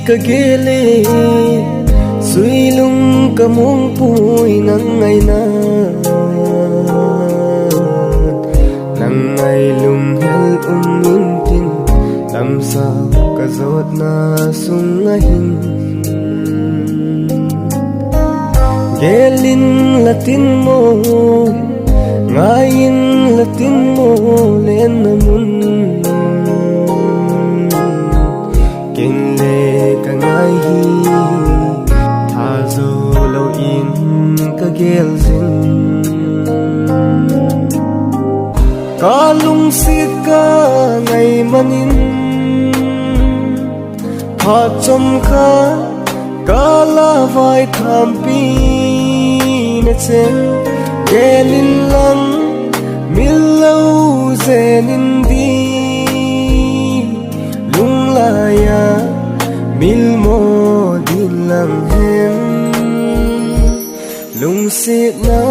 ka gele suilung ka mong puy nang ngay na nang ngay lung hel tin lam sa ka zot na sung ngahin gelin latin mo ngayin latin mo len namun kinle ka ngay hi tha zo lâu in ka gel zin ka lung sit ka ngay manin pha chom ka ka la vai tham pi na chen gelin lang mil lâu zenin di lung la ya mil mo din lang hen lung sit na